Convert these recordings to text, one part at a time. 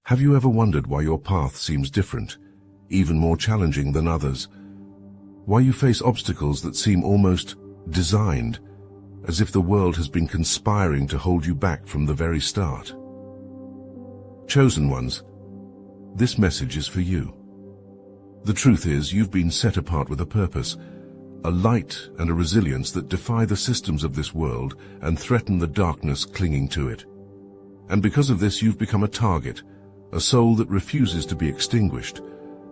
Have you ever wondered why your path seems different, even more challenging than others? Why you face obstacles that seem almost designed, as if the world has been conspiring to hold you back from the very start? Chosen ones, this message is for you. The truth is, you've been set apart with a purpose, a light and a resilience that defy the systems of this world and threaten the darkness clinging to it. And because of this, you've become a target, a soul that refuses to be extinguished,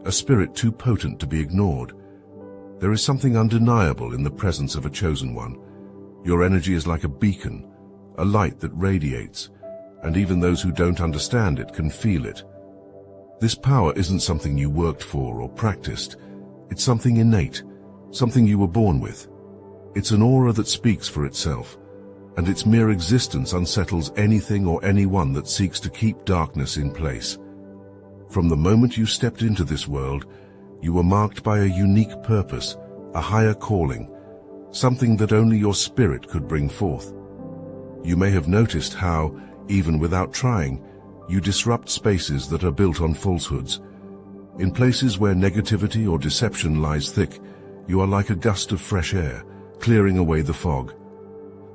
a spirit too potent to be ignored. There is something undeniable in the presence of a chosen one. Your energy is like a beacon, a light that radiates, and even those who don't understand it can feel it. This power isn't something you worked for or practiced. It's something innate, something you were born with. It's an aura that speaks for itself, and its mere existence unsettles anything or anyone that seeks to keep darkness in place. From the moment you stepped into this world, you were marked by a unique purpose, a higher calling, something that only your spirit could bring forth. You may have noticed how, even without trying, you disrupt spaces that are built on falsehoods. In places where negativity or deception lies thick, you are like a gust of fresh air, clearing away the fog.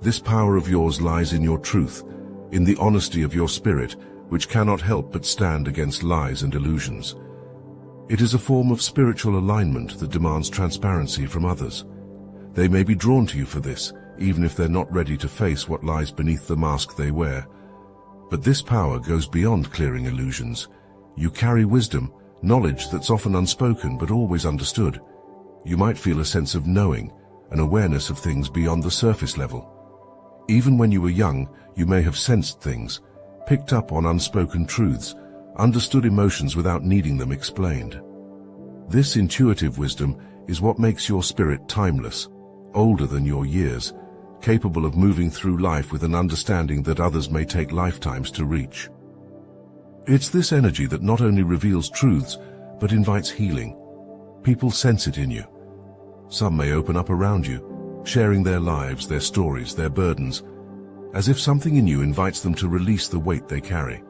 This power of yours lies in your truth, in the honesty of your spirit, which cannot help but stand against lies and illusions. It is a form of spiritual alignment that demands transparency from others. They may be drawn to you for this, even if they're not ready to face what lies beneath the mask they wear. But this power goes beyond clearing illusions. You carry wisdom, knowledge that's often unspoken but always understood. You might feel a sense of knowing, an awareness of things beyond the surface level. Even when you were young, you may have sensed things, picked up on unspoken truths, understood emotions without needing them explained. This intuitive wisdom is what makes your spirit timeless, older than your years, capable of moving through life with an understanding that others may take lifetimes to reach. It's this energy that not only reveals truths, but invites healing. People sense it in you. Some may open up around you, sharing their lives, their stories, their burdens, as if something in you invites them to release the weight they carry.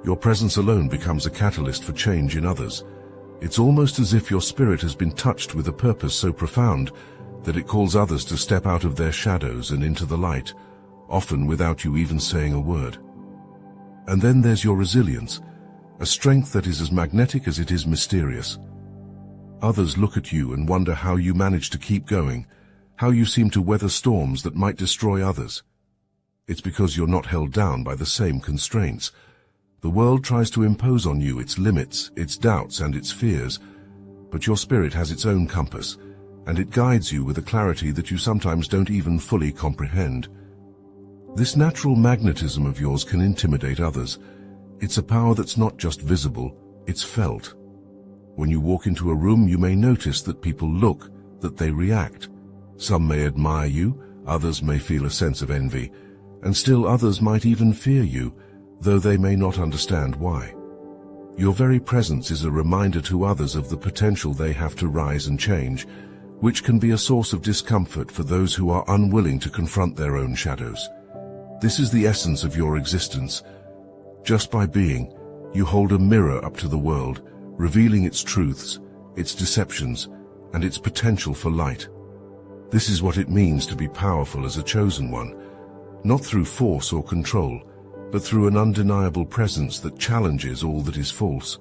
Your presence alone becomes a catalyst for change in others. It's almost as if your spirit has been touched with a purpose so profound that it calls others to step out of their shadows and into the light, often without you even saying a word. And then there's your resilience, a strength that is as magnetic as it is mysterious. Others look at you and wonder how you manage to keep going, how you seem to weather storms that might destroy others. It's because you're not held down by the same constraints. The world tries to impose on you its limits, its doubts, and its fears, but your spirit has its own compass, and it guides you with a clarity that you sometimes don't even fully comprehend. This natural magnetism of yours can intimidate others. It's a power that's not just visible, it's felt. When you walk into a room, you may notice that people look, that they react. Some may admire you, others may feel a sense of envy, and still others might even fear you, though they may not understand why. Your very presence is a reminder to others of the potential they have to rise and change, which can be a source of discomfort for those who are unwilling to confront their own shadows. This is the essence of your existence. Just by being, you hold a mirror up to the world, revealing its truths, its deceptions, and its potential for light. This is what it means to be powerful as a chosen one, not through force or control, but through an undeniable presence that challenges all that is false.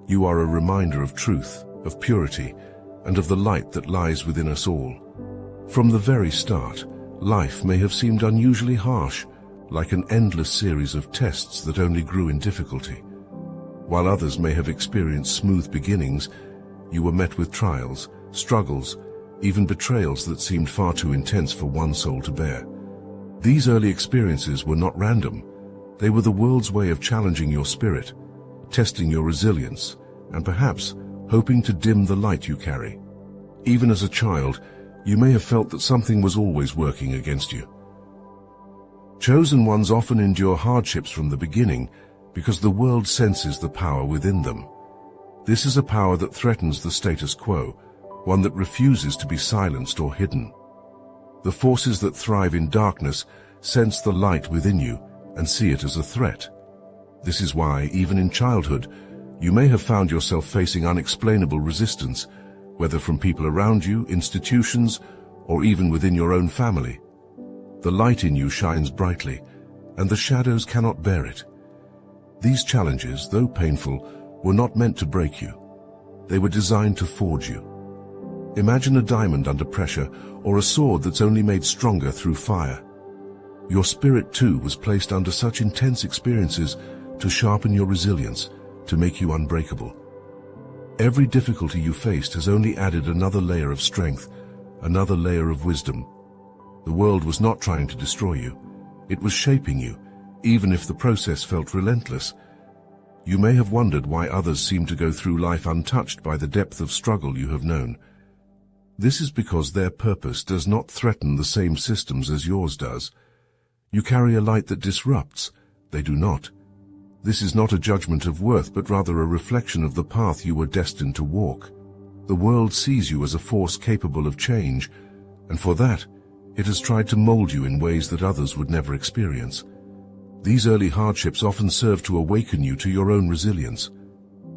You are a reminder of truth, of purity, and of the light that lies within us all. From the very start, life may have seemed unusually harsh, like an endless series of tests that only grew in difficulty. While others may have experienced smooth beginnings, you were met with trials, struggles, even betrayals that seemed far too intense for one soul to bear. These early experiences were not random. They were the world's way of challenging your spirit, testing your resilience, and perhaps hoping to dim the light you carry. Even as a child, you may have felt that something was always working against you. Chosen ones often endure hardships from the beginning because the world senses the power within them. This is a power that threatens the status quo, one that refuses to be silenced or hidden. The forces that thrive in darkness sense the light within you and see it as a threat. This is why, even in childhood, you may have found yourself facing unexplainable resistance, whether from people around you, institutions, or even within your own family. The light in you shines brightly, and the shadows cannot bear it. These challenges, though painful, were not meant to break you. They were designed to forge you. Imagine a diamond under pressure, or a sword that's only made stronger through fire. Your spirit, too, was placed under such intense experiences to sharpen your resilience, to make you unbreakable. Every difficulty you faced has only added another layer of strength, another layer of wisdom. The world was not trying to destroy you. It was shaping you, even if the process felt relentless. You may have wondered why others seem to go through life untouched by the depth of struggle you have known. This is because their purpose does not threaten the same systems as yours does. You carry a light that disrupts. They do not. This is not a judgment of worth, but rather a reflection of the path you were destined to walk. The world sees you as a force capable of change, and for that, it has tried to mold you in ways that others would never experience. These early hardships often serve to awaken you to your own resilience.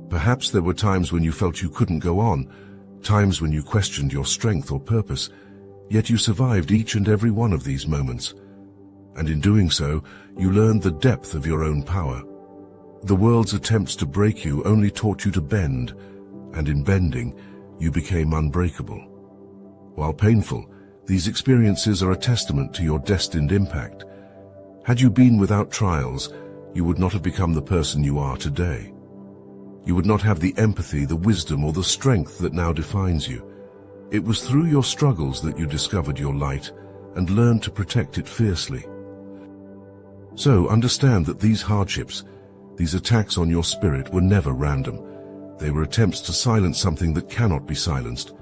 Perhaps there were times when you felt you couldn't go on, times when you questioned your strength or purpose, yet you survived each and every one of these moments. And in doing so, you learned the depth of your own power. The world's attempts to break you only taught you to bend, and in bending, you became unbreakable. While painful, these experiences are a testament to your destined impact. Had you been without trials, you would not have become the person you are today. You would not have the empathy, the wisdom, or the strength that now defines you. It was through your struggles that you discovered your light and learned to protect it fiercely. So understand that these hardships, these attacks on your spirit, were never random. They were attempts to silence something that cannot be silenced.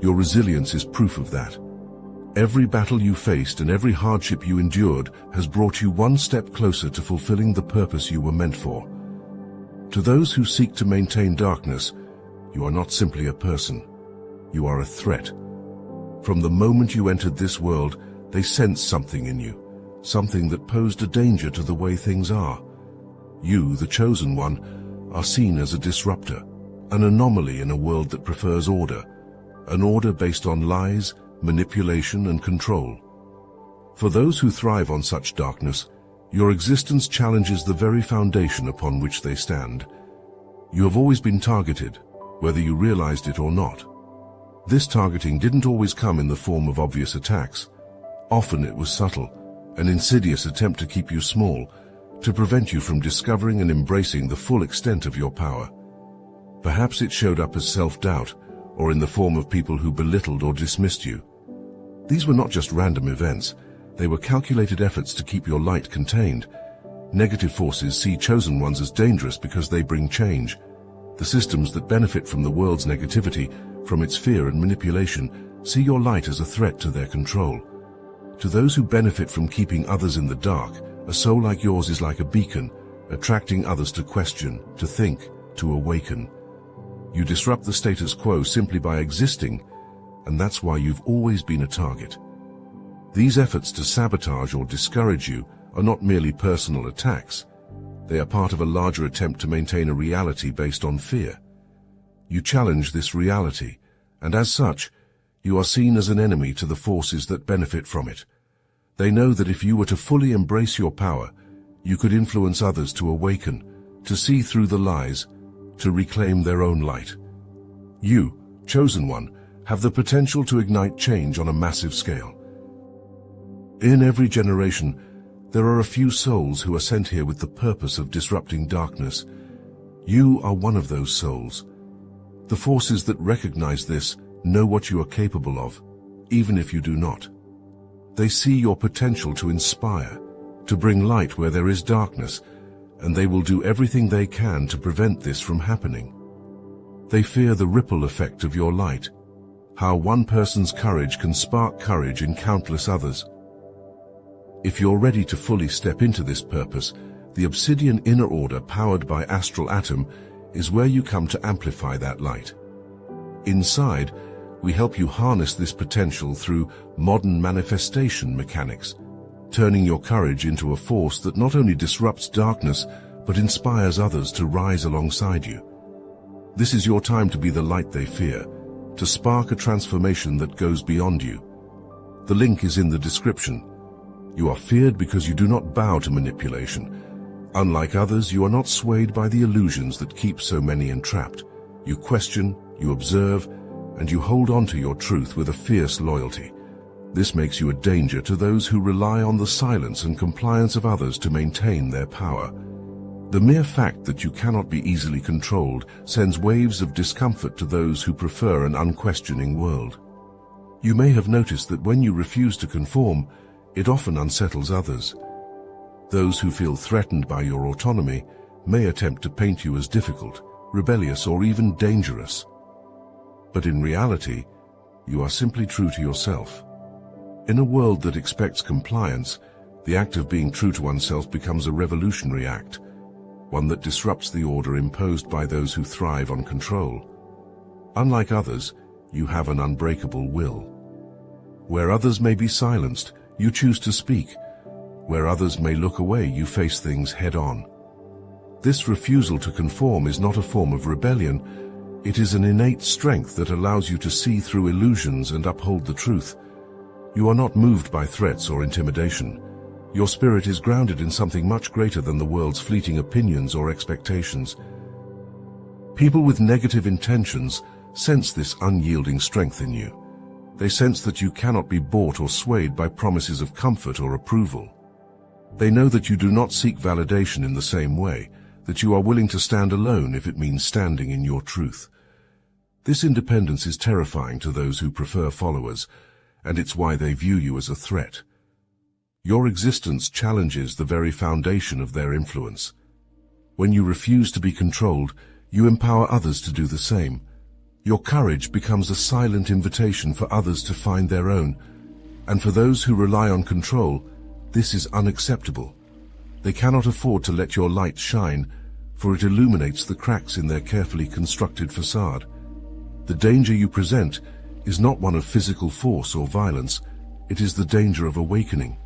Your resilience is proof of that. Every battle you faced and every hardship you endured has brought you one step closer to fulfilling the purpose you were meant for. To those who seek to maintain darkness, you are not simply a person. You are a threat. From the moment you entered this world, they sensed something in you, something that posed a danger to the way things are. You, the chosen one, are seen as a disruptor, an anomaly in a world that prefers order, an order based on lies, manipulation, and control. For those who thrive on such darkness, your existence challenges the very foundation upon which they stand. You have always been targeted, whether you realized it or not. This targeting didn't always come in the form of obvious attacks. Often it was subtle, an insidious attempt to keep you small, to prevent you from discovering and embracing the full extent of your power. Perhaps it showed up as self-doubt, or in the form of people who belittled or dismissed you. These were not just random events. They were calculated efforts to keep your light contained. Negative forces see chosen ones as dangerous because they bring change. The systems that benefit from the world's negativity, from its fear and manipulation, see your light as a threat to their control. To those who benefit from keeping others in the dark, a soul like yours is like a beacon, attracting others to question, to think, to awaken. You disrupt the status quo simply by existing, and that's why you've always been a target. These efforts to sabotage or discourage you are not merely personal attacks. They are part of a larger attempt to maintain a reality based on fear. You challenge this reality, and as such, you are seen as an enemy to the forces that benefit from it. They know that if you were to fully embrace your power, you could influence others to awaken, to see through the lies, to reclaim their own light. You, chosen one, have the potential to ignite change on a massive scale. In every generation, there are a few souls who are sent here with the purpose of disrupting darkness. You are one of those souls. The forces that recognize this know what you are capable of, even if you do not. They see your potential to inspire, to bring light where there is darkness, and they will do everything they can to prevent this from happening. They fear the ripple effect of your light, how one person's courage can spark courage in countless others. If you're ready to fully step into this purpose, the Obsidian Inner Order powered by Astral Atom is where you come to amplify that light. Inside, we help you harness this potential through modern manifestation mechanics, turning your courage into a force that not only disrupts darkness, but inspires others to rise alongside you. This is your time to be the light they fear, to spark a transformation that goes beyond you. The link is in the description. You are feared because you do not bow to manipulation. Unlike others, you are not swayed by the illusions that keep so many entrapped. You question, you observe, and you hold on to your truth with a fierce loyalty. This makes you a danger to those who rely on the silence and compliance of others to maintain their power. The mere fact that you cannot be easily controlled sends waves of discomfort to those who prefer an unquestioning world. You may have noticed that when you refuse to conform, it often unsettles others. Those who feel threatened by your autonomy may attempt to paint you as difficult, rebellious, or even dangerous. But in reality, you are simply true to yourself. In a world that expects compliance, the act of being true to oneself becomes a revolutionary act, one that disrupts the order imposed by those who thrive on control. Unlike others, you have an unbreakable will. Where others may be silenced, you choose to speak. Where others may look away, you face things head-on. This refusal to conform is not a form of rebellion. It is an innate strength that allows you to see through illusions and uphold the truth. You are not moved by threats or intimidation. Your spirit is grounded in something much greater than the world's fleeting opinions or expectations. People with negative intentions sense this unyielding strength in you. They sense that you cannot be bought or swayed by promises of comfort or approval. They know that you do not seek validation in the same way, that you are willing to stand alone if it means standing in your truth. This independence is terrifying to those who prefer followers, and it's why they view you as a threat. Your existence challenges the very foundation of their influence. When you refuse to be controlled, you empower others to do the same. Your courage becomes a silent invitation for others to find their own, and for those who rely on control, this is unacceptable. They cannot afford to let your light shine, for it illuminates the cracks in their carefully constructed facade. The danger you present is not one of physical force or violence, it is the danger of awakening.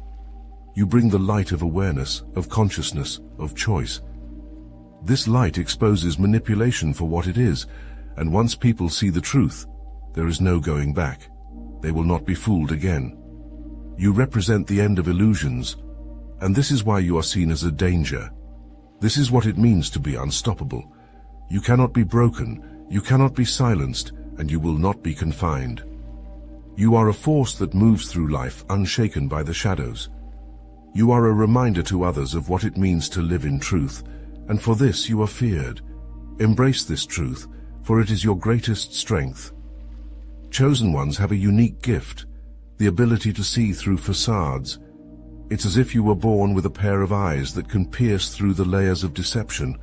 You bring the light of awareness, of consciousness, of choice. This light exposes manipulation for what it is, and once people see the truth, there is no going back. They will not be fooled again. You represent the end of illusions, and this is why you are seen as a danger. This is what it means to be unstoppable. You cannot be broken, you cannot be silenced, and you will not be confined. You are a force that moves through life unshaken by the shadows. You are a reminder to others of what it means to live in truth, and for this you are feared. Embrace this truth, for it is your greatest strength. Chosen ones have a unique gift, the ability to see through facades. It's as if you were born with a pair of eyes that can pierce through the layers of deception.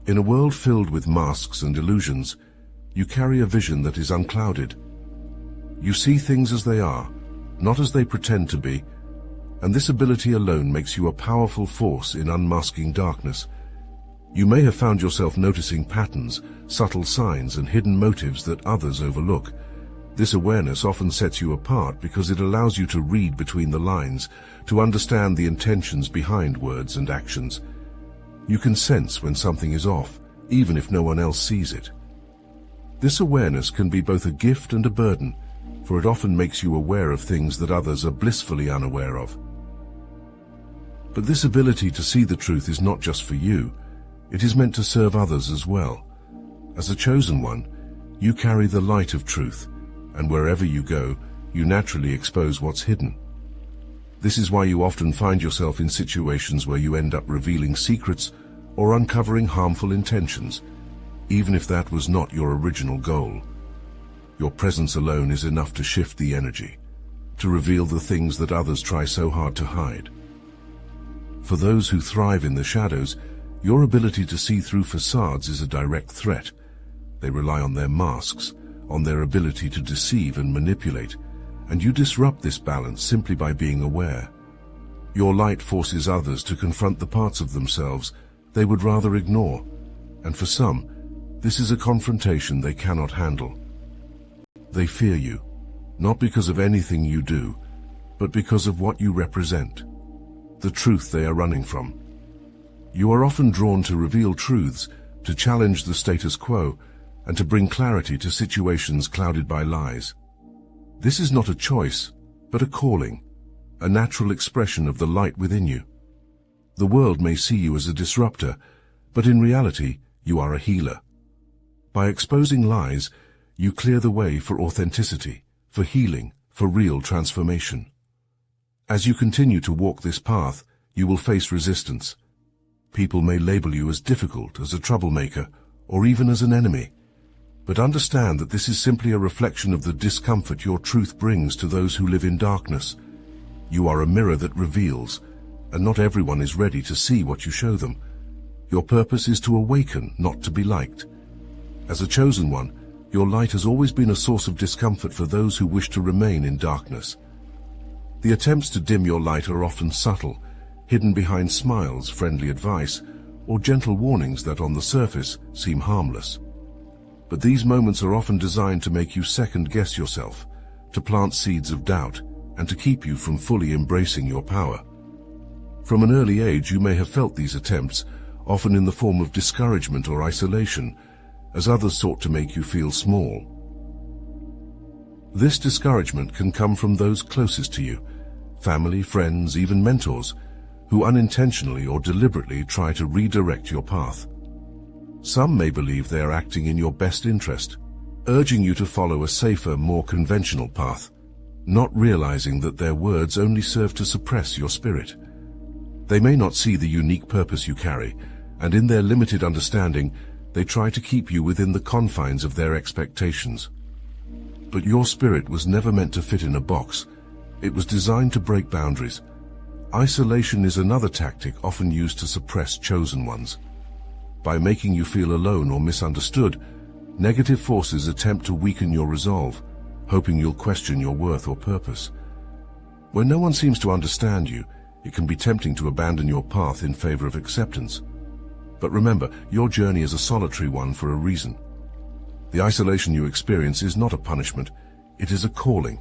In a world filled with masks and illusions, you carry a vision that is unclouded. You see things as they are, not as they pretend to be, and this ability alone makes you a powerful force in unmasking darkness. You may have found yourself noticing patterns, subtle signs, and hidden motives that others overlook. This awareness often sets you apart because it allows you to read between the lines, to understand the intentions behind words and actions. You can sense when something is off, even if no one else sees it. This awareness can be both a gift and a burden, for it often makes you aware of things that others are blissfully unaware of. But this ability to see the truth is not just for you. It is meant to serve others as well. As a chosen one, you carry the light of truth, and wherever you go, you naturally expose what's hidden. This is why you often find yourself in situations where you end up revealing secrets or uncovering harmful intentions, even if that was not your original goal. Your presence alone is enough to shift the energy, to reveal the things that others try so hard to hide. For those who thrive in the shadows, your ability to see through facades is a direct threat. They rely on their masks, on their ability to deceive and manipulate, and you disrupt this balance simply by being aware. Your light forces others to confront the parts of themselves they would rather ignore, and for some, this is a confrontation they cannot handle. They fear you, not because of anything you do, but because of what you represent, the truth they are running from. You are often drawn to reveal truths, to challenge the status quo, and to bring clarity to situations clouded by lies. This is not a choice, but a calling, a natural expression of the light within you. The world may see you as a disruptor, but in reality, you are a healer. By exposing lies, you clear the way for authenticity, for healing, for real transformation. As you continue to walk this path, you will face resistance. People may label you as difficult, as a troublemaker, or even as an enemy. But understand that this is simply a reflection of the discomfort your truth brings to those who live in darkness. You are a mirror that reveals, and not everyone is ready to see what you show them. Your purpose is to awaken, not to be liked. As a chosen one, your light has always been a source of discomfort for those who wish to remain in darkness. The attempts to dim your light are often subtle, hidden behind smiles, friendly advice, or gentle warnings that on the surface seem harmless. But these moments are often designed to make you second-guess yourself, to plant seeds of doubt, and to keep you from fully embracing your power. From an early age, you may have felt these attempts, often in the form of discouragement or isolation, as others sought to make you feel small. This discouragement can come from those closest to you, family, friends, even mentors, who unintentionally or deliberately try to redirect your path. Some may believe they are acting in your best interest, urging you to follow a safer, more conventional path, not realizing that their words only serve to suppress your spirit. They may not see the unique purpose you carry, and in their limited understanding, they try to keep you within the confines of their expectations. But your spirit was never meant to fit in a box. It was designed to break boundaries. Isolation is another tactic often used to suppress chosen ones. By making you feel alone or misunderstood, negative forces attempt to weaken your resolve, hoping you'll question your worth or purpose. When no one seems to understand you, it can be tempting to abandon your path in favor of acceptance. But remember, your journey is a solitary one for a reason. The isolation you experience is not a punishment, it is a calling,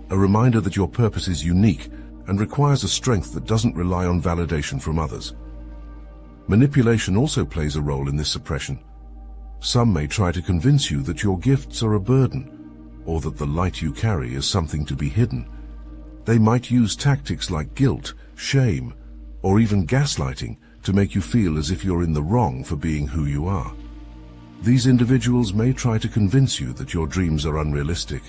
a reminder that your purpose is unique and requires a strength that doesn't rely on validation from others. Manipulation also plays a role in this suppression. Some may try to convince you that your gifts are a burden, or that the light you carry is something to be hidden. They might use tactics like guilt, shame, or even gaslighting to make you feel as if you're in the wrong for being who you are. These individuals may try to convince you that your dreams are unrealistic,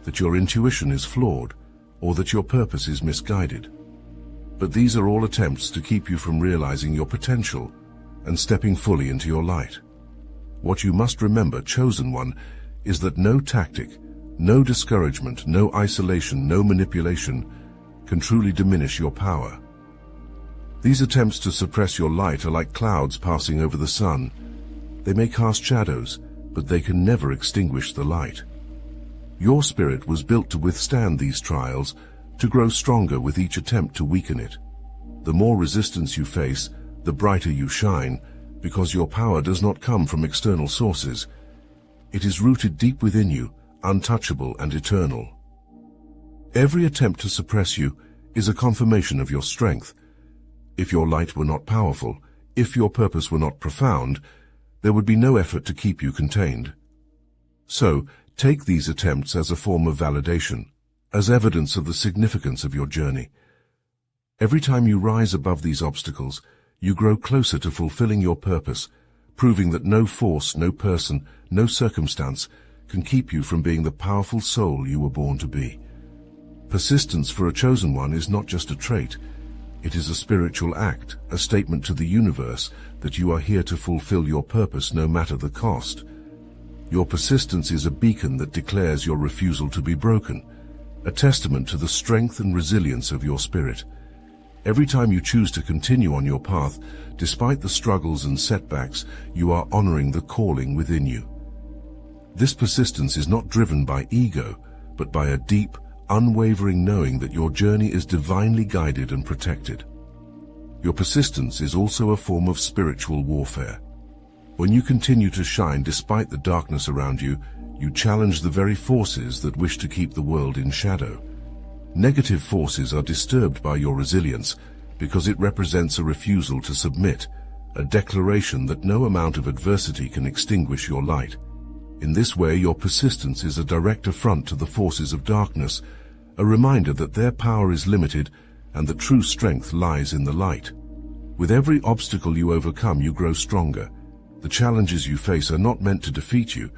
that your intuition is flawed, or that your purpose is misguided. But these are all attempts to keep you from realizing your potential and stepping fully into your light. What you must remember, chosen one, is that no tactic, no discouragement, no isolation, no manipulation can truly diminish your power. These attempts to suppress your light are like clouds passing over the sun. They may cast shadows, but they can never extinguish the light. Your spirit was built to withstand these trials, to grow stronger with each attempt to weaken it. The more resistance you face, the brighter you shine, because your power does not come from external sources. It is rooted deep within you, untouchable and eternal. Every attempt to suppress you is a confirmation of your strength. If your light were not powerful, if your purpose were not profound, there would be no effort to keep you contained. So, take these attempts as a form of validation, as evidence of the significance of your journey. Every time you rise above these obstacles, you grow closer to fulfilling your purpose, proving that no force, no person, no circumstance can keep you from being the powerful soul you were born to be. Persistence for a chosen one is not just a trait. It is a spiritual act, a statement to the universe that you are here to fulfill your purpose no matter the cost. Your persistence is a beacon that declares your refusal to be broken, a testament to the strength and resilience of your spirit. Every time you choose to continue on your path, despite the struggles and setbacks, you are honoring the calling within you. This persistence is not driven by ego, but by a deep, unwavering knowing that your journey is divinely guided and protected. Your persistence is also a form of spiritual warfare. When you continue to shine despite the darkness around you, you challenge the very forces that wish to keep the world in shadow. Negative forces are disturbed by your resilience because it represents a refusal to submit, a declaration that no amount of adversity can extinguish your light. In this way, your persistence is a direct affront to the forces of darkness, a reminder that their power is limited and that true strength lies in the light. With every obstacle you overcome, you grow stronger. The challenges you face are not meant to defeat you,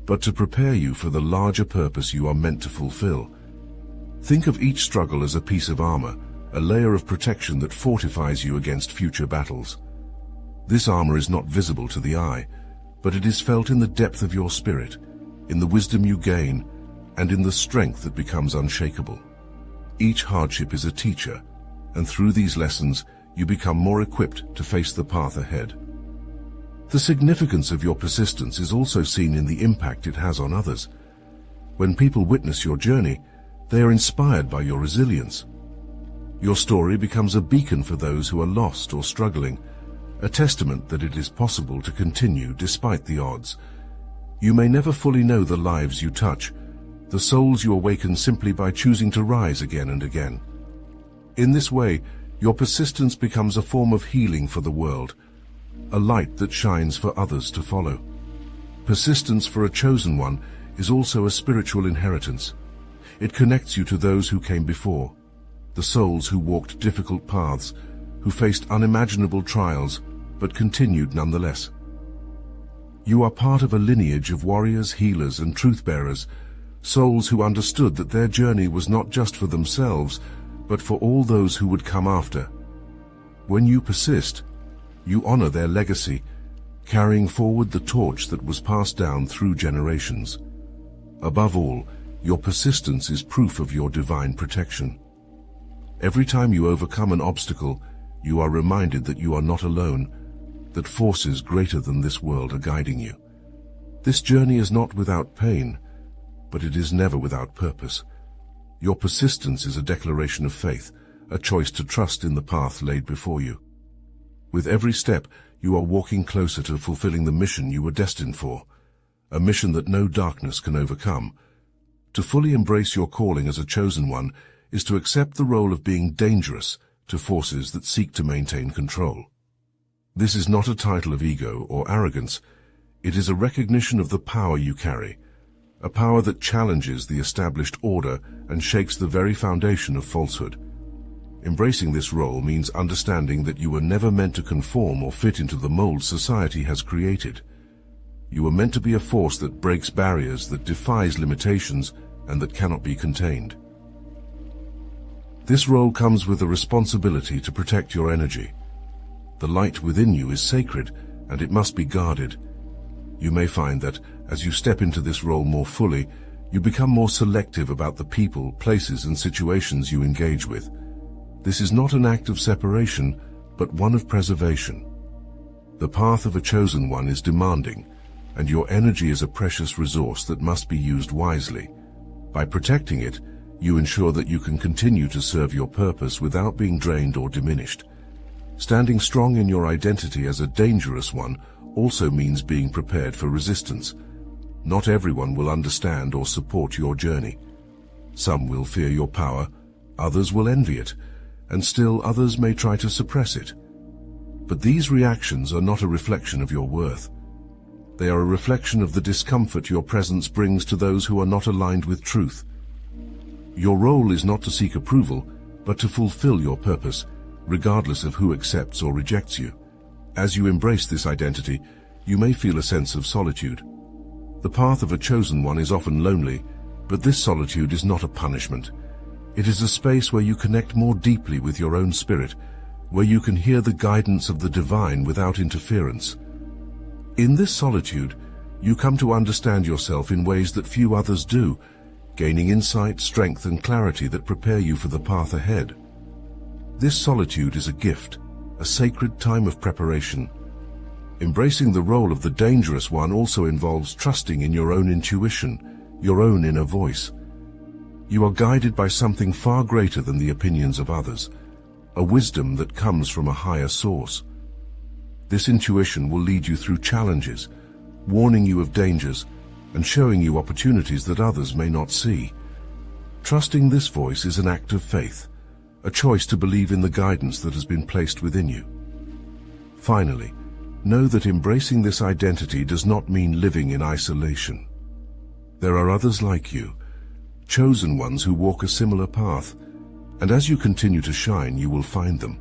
but to prepare you for the larger purpose you are meant to fulfill. Think of each struggle as a piece of armor, a layer of protection that fortifies you against future battles. This armor is not visible to the eye, but it is felt in the depth of your spirit, in the wisdom you gain, and in the strength that becomes unshakable. Each hardship is a teacher, and through these lessons, you become more equipped to face the path ahead. The significance of your persistence is also seen in the impact it has on others. When people witness your journey, they are inspired by your resilience. Your story becomes a beacon for those who are lost or struggling, a testament that it is possible to continue despite the odds. You may never fully know the lives you touch, the souls you awaken simply by choosing to rise again and again. In this way, your persistence becomes a form of healing for the world, a light that shines for others to follow. Persistence for a chosen one is also a spiritual inheritance. It connects you to those who came before, the souls who walked difficult paths, who faced unimaginable trials, but continued nonetheless. You are part of a lineage of warriors, healers, and truth-bearers, souls who understood that their journey was not just for themselves, but for all those who would come after. When you persist, you honor their legacy, carrying forward the torch that was passed down through generations. Above all, your persistence is proof of your divine protection. Every time you overcome an obstacle, you are reminded that you are not alone, that forces greater than this world are guiding you. This journey is not without pain, but it is never without purpose. Your persistence is a declaration of faith, a choice to trust in the path laid before you. With every step, you are walking closer to fulfilling the mission you were destined for, a mission that no darkness can overcome. To fully embrace your calling as a chosen one is to accept the role of being dangerous to forces that seek to maintain control. This is not a title of ego or arrogance. It is a recognition of the power you carry, a power that challenges the established order and shakes the very foundation of falsehood. Embracing this role means understanding that you were never meant to conform or fit into the mold society has created. You were meant to be a force that breaks barriers, that defies limitations, and that cannot be contained. This role comes with a responsibility to protect your energy. The light within you is sacred, and it must be guarded. You may find that, as you step into this role more fully, you become more selective about the people, places, and situations you engage with. This is not an act of separation, but one of preservation. The path of a chosen one is demanding, and your energy is a precious resource that must be used wisely. By protecting it, you ensure that you can continue to serve your purpose without being drained or diminished. Standing strong in your identity as a dangerous one also means being prepared for resistance. Not everyone will understand or support your journey. Some will fear your power, others will envy it, and still others may try to suppress it. But these reactions are not a reflection of your worth. They are a reflection of the discomfort your presence brings to those who are not aligned with truth. Your role is not to seek approval, but to fulfill your purpose, regardless of who accepts or rejects you. As you embrace this identity, you may feel a sense of solitude. The path of a chosen one is often lonely, but this solitude is not a punishment. It is a space where you connect more deeply with your own spirit, where you can hear the guidance of the divine without interference. In this solitude, you come to understand yourself in ways that few others do, gaining insight, strength, and clarity that prepare you for the path ahead. This solitude is a gift, a sacred time of preparation. Embracing the role of the dangerous one also involves trusting in your own intuition, your own inner voice. You are guided by something far greater than the opinions of others, a wisdom that comes from a higher source. This intuition will lead you through challenges, warning you of dangers, and showing you opportunities that others may not see. Trusting this voice is an act of faith, a choice to believe in the guidance that has been placed within you. Finally, Know that embracing this identity does not mean living in isolation. There are others like you, chosen ones who walk a similar path, and as you continue to shine, you will find them.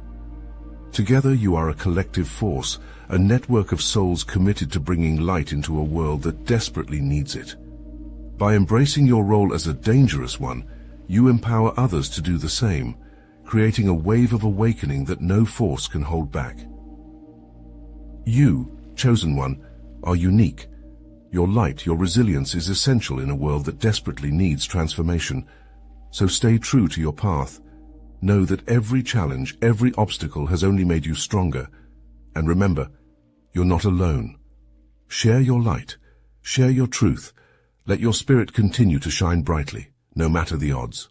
Together you are a collective force, a network of souls committed to bringing light into a world that desperately needs it. By embracing your role as a dangerous one, you empower others to do the same, creating a wave of awakening that no force can hold back. You, chosen one, are unique. Your light, your resilience is essential in a world that desperately needs transformation. So stay true to your path. Know that every challenge, every obstacle has only made you stronger. And remember, you're not alone. Share your light. Share your truth. Let your spirit continue to shine brightly, no matter the odds.